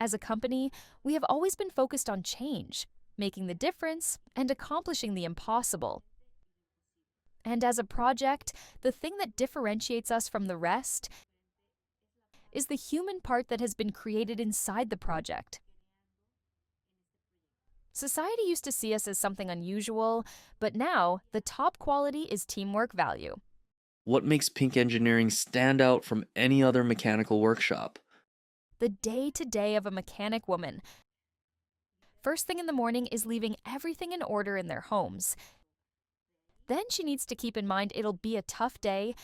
As a company, we have always been focused on change, making the difference, and accomplishing the impossible. And as a project, the thing that differentiates us from the rest is the human part that has been created inside the project. Society used to see us as something unusual, but now the top quality is teamwork value. What makes Pink Engineering stand out from any other mechanical workshop? The day-to-day of a mechanic woman. First thing in the morning is leaving everything in order in their homes. Then she needs to keep in mind it'll be a tough day,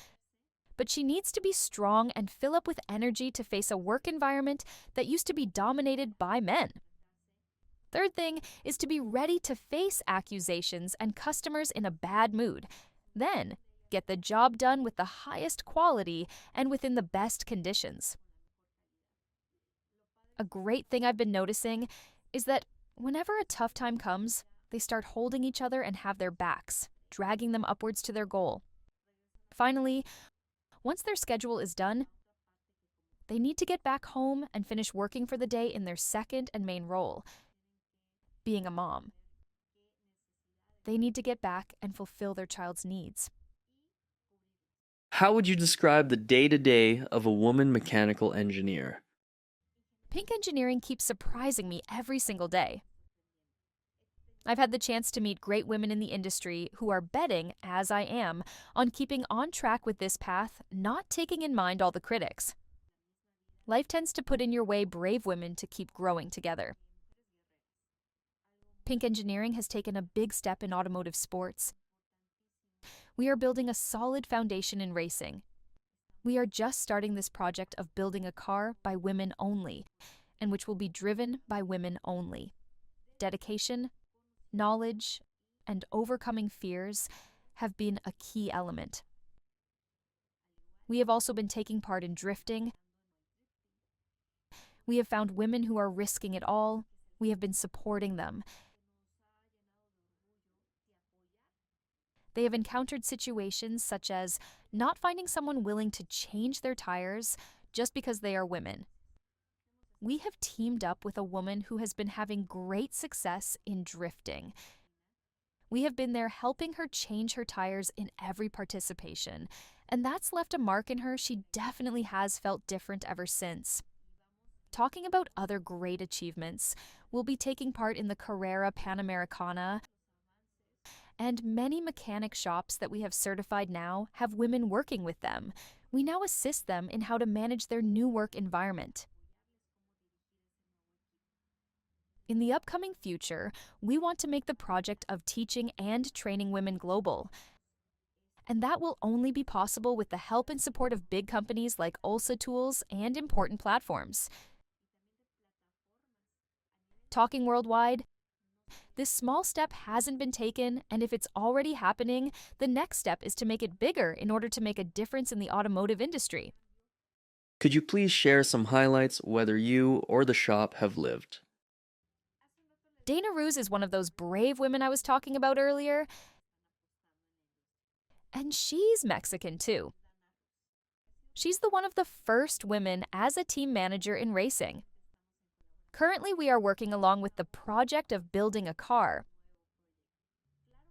but she needs to be strong and fill up with energy to face a work environment that used to be dominated by men. Third thing is to be ready to face accusations and customers in a bad mood. Then, get the job done with the highest quality and within the best conditions. A great thing I've been noticing is that whenever a tough time comes, they start holding each other and have their backs, dragging them upwards to their goal. Finally, once their schedule is done, they need to get back home and finish working for the day in their second and main role, being a mom. They need to get back and fulfill their child's needs. How would you describe the day-to-day of a woman mechanical engineer? Pink Engineering keeps surprising me every single day. I've had the chance to meet great women in the industry who are betting, as I am, on keeping on track with this path, not taking in mind all the critics. Life tends to put in your way brave women to keep growing together. Pink Engineering has taken a big step in automotive sports. We are building a solid foundation in racing. We are just starting this project of building a car by women only, and which will be driven by women only. Dedication, knowledge, and overcoming fears have been a key element. We have also been taking part in drifting. We have found women who are risking it all. We have been supporting them. They have encountered situations such as not finding someone willing to change their tires just because they are women. We have teamed up with a woman who has been having great success in drifting. We have been there helping her change her tires in every participation, and that's left a mark in her she definitely has felt different ever since. Talking about other great achievements, we'll be taking part in the Carrera Panamericana, and many mechanic shops that we have certified now have women working with them. We now assist them in how to manage their new work environment. In the upcoming future, we want to make the project of teaching and training women global. And that will only be possible with the help and support of big companies like Olsa Tools and important platforms. Talking worldwide, this small step hasn't been taken, and if it's already happening, the next step is to make it bigger in order to make a difference in the automotive industry. Could you please share some highlights whether you or the shop have lived? Dana Ruse is one of those brave women I was talking about earlier, and she's Mexican too. She's the one of the first women as a team manager in racing. Currently, we are working along with the project of building a car.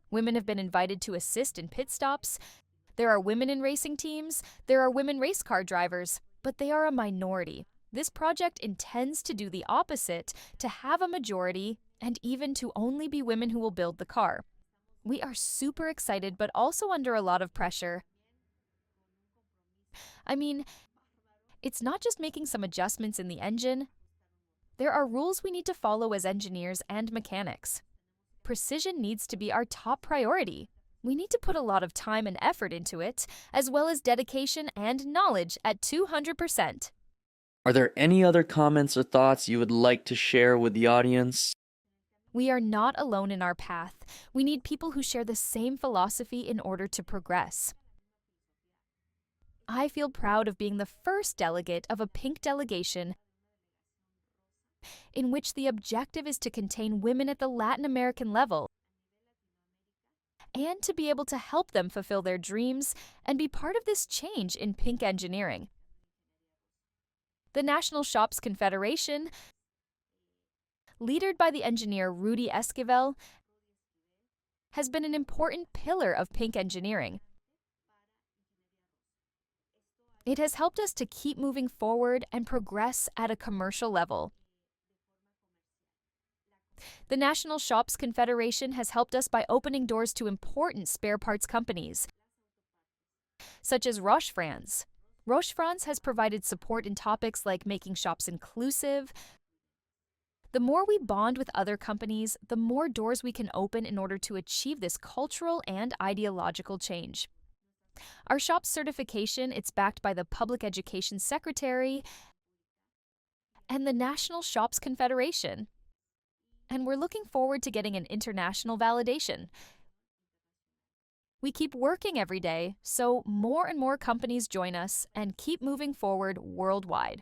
Women have been invited to assist in pit stops. There are women in racing teams. There are women race car drivers, but they are a minority. This project intends to do the opposite, to have a majority, and even to only be women who will build the car. We are super excited, but also under a lot of pressure. I mean, it's not just making some adjustments in the engine. There are rules we need to follow as engineers and mechanics. Precision needs to be our top priority. We need to put a lot of time and effort into it, as well as dedication and knowledge at 200%. Are there any other comments or thoughts you would like to share with the audience? We are not alone in our path. We need people who share the same philosophy in order to progress. I feel proud of being the first delegate of a pink delegation in which the objective is to contain women at the Latin American level and to be able to help them fulfill their dreams and be part of this change in pink engineering. The National Shops Confederation leadered by the engineer Rudy Esquivel, has been an important pillar of pink engineering. It has helped us to keep moving forward and progress at a commercial level. The National Shops Confederation has helped us by opening doors to important spare parts companies, such as Roche France. Roche France has provided support in topics like making shops inclusive. The more we bond with other companies, the more doors we can open in order to achieve this cultural and ideological change. Our shop's certification, it's backed by the Public Education Secretary and the National Shops Confederation. And we're looking forward to getting an international validation. We keep working every day, so more and more companies join us and keep moving forward worldwide.